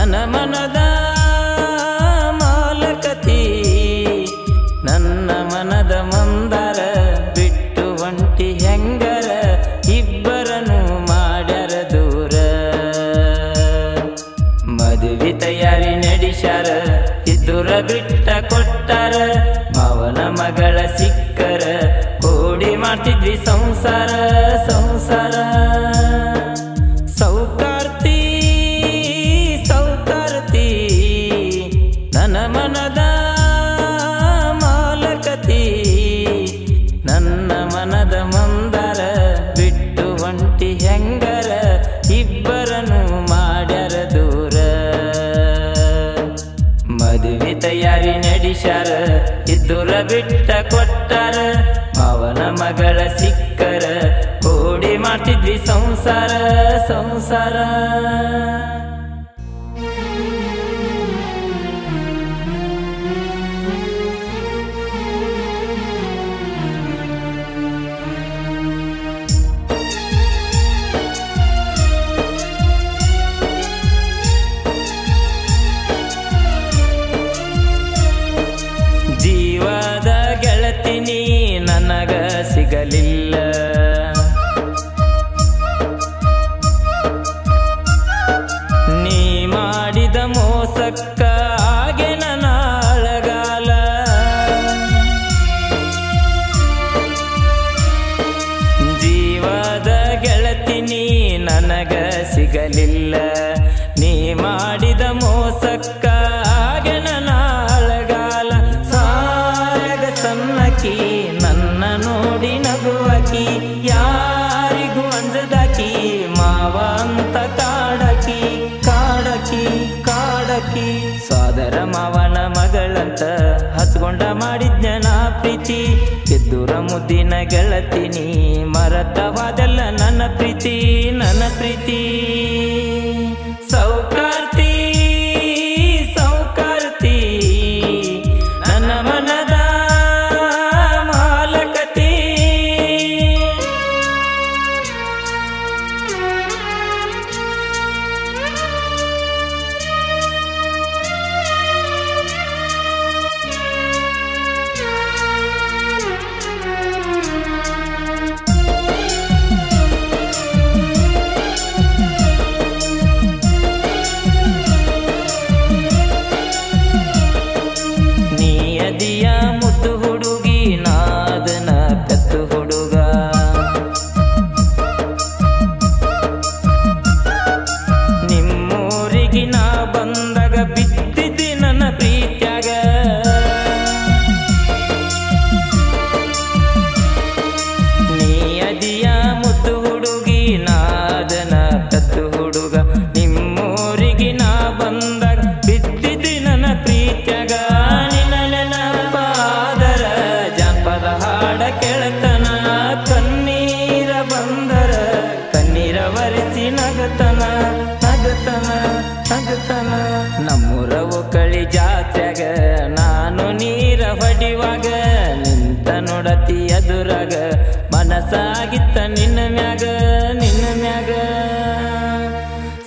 ನನ್ನ ಮನದ ಮಾಲಕತಿ ನನ್ನ ಮನದ ಮಂದಾರ ಬಿಟ್ಟು ಒಂಟಿ ಹೆಂಗರ ಇಬ್ಬರನು ಮಾಡ್ಯಾರ ದೂರ ಮದುವೆ ತಯಾರಿ ನಡೆಸ್ಯಾರ ಇದ್ದುರ ಬಿಟ್ಟ ಕೊಟ್ಟಾರ ಮಾವನ ಮಗಳ ಸಿಕ್ಕರ ಕೂಡಿ ಮಾಡ್ತಿದ್ವಿ ಸಂಸಾರ ಸಂಸಾರ ಸೌಕಾರ್ತಿ ಸೌಕಾರ್ತಿ ನನ್ನ ಮನದ ಮಾಲಕತಿ ನನ್ನ ಮನದ ಮಂದಾರ ಬಿಟ್ಟು ಒಂಟಿ ಹೆಂಗರ ಇಬ್ಬರನು ಮಾಡ್ಯಾರ ದೂರ ಮದುವೆ ತಯಾರಿ ನಡೆಸ್ಯಾರ ಇದ್ದುರ ಬಿಟ್ಟ ಕೊಟ್ಟಾರ ಮಾವನ ಮಗಳ ಸಿಕ್ಕರ ಕೂಡಿ ಮಾಡ್ತಿದ್ವಿ ಸಂಸಾರ ಸಂಸಾರ ಜೀವದ ಗೆಳತಿನಿ ನನಗ ಸಿಗಲಿಲ್ಲ ನೀ ಮಾಡಿದ ಮೋಸಕ್ಕ ಹಾಗೆ ನನ್ನ ಅಳಗಾಲ ಜೀವದ ಗೆಳತಿನಿ ನನಗ ಸಿಗಲಿಲ್ಲ ನೀ ಮಾಡಿದ ಮೋಸಕ್ಕ ಹಾಗೆ ನನ್ನ ಅಳಗಾಲ ಸನ್ನಕಿ ನನ್ನ ನೋಡಿ ನಗುವಕಿ ಯಾರಿಗೂ ಅಂಜದಾಕಿ ಮಾವ ಅಂತ ಕಾಡಕಿ ಕಾಡಕಿ ಕಾಡಕಿ ಸೋದರ ಮಾವನ ಮಗಳಂತ ಹಚ್ಕೊಂಡ ಮಾಡಿದ್ನ ಪ್ರೀತಿ ಎದ್ದುರ ಮುದ್ದಿನ ಗೆಳತಿನಿ ಮರತವಾದಲ್ಲ ನನ್ನ ಪ್ರೀತಿ ನನ್ನ ಪ್ರೀತಿ ಸೌಕಾರ್ತಿ ಸೌಕಾರ್ತಿ ನನ್ನ ಮನದ ದಿಯ ಮುತ್ತು ಹುಡುಗಿ ನಾದನ ಕತ್ತು ಹುಡುಗ ನಿಮ್ಮೂರಿಗೆ ನಾ ಬಂದಾಗ ಬಿದ್ದಿದ್ದಿ ನನ್ನ ಪ್ರೀತ್ಯಾಗ ನೀ ಅದಿಯ ಮುತ್ತು ಹುಡುಗಿ ನಾದನ ಕತ್ತು ಹುಡುಗ ನಿಮ್ಮೂರಿಗೆ ನಾ ಬಂದಾಗ ಬಿದ್ದಿದ್ದಿ ನನ್ನ ಪ್ರೀತ್ಯಾಗ ಹಾಡ ಕೆಳತನ ಕಣ್ಣೀರ ಬಂದರ ಕಣ್ಣೀರ ಒರೆಸಿ ನಗತನ ನಗತನ ನಗತನ ನಮ್ಮೂರವು ಕಳಿ ಜಾತ್ರೆಗ ನಾನು ನೀರ ಹೊಡಿವಾಗ ನಿಂತ ನೋಡತಿ ಎದುರಾಗ ಮನಸ್ಸಾಗಿತ್ತ ನಿನ್ನ ಮ್ಯಾಗ ನಿನ್ನ ಮ್ಯಾಗ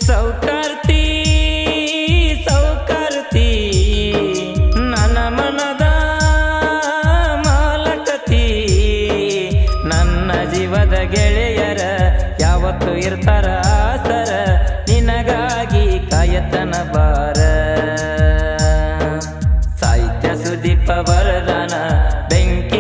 ಸೌಕಾರ್ತಿ ಸೌಕಾರ್ತಿ ನನ್ನ ಮನದ ನನ್ನ ಜೀವದ ಗೆಳೆಯರ ಯಾವತ್ತು ಇರ್ತಾರ ಆಸರ ನಿನಗಾಗಿ ಕಾಯತನ ಬಾರ ಸಾಹಿತ್ಯ ಸುದೀಪ ವರದಾನ ಬೆಂಕಿ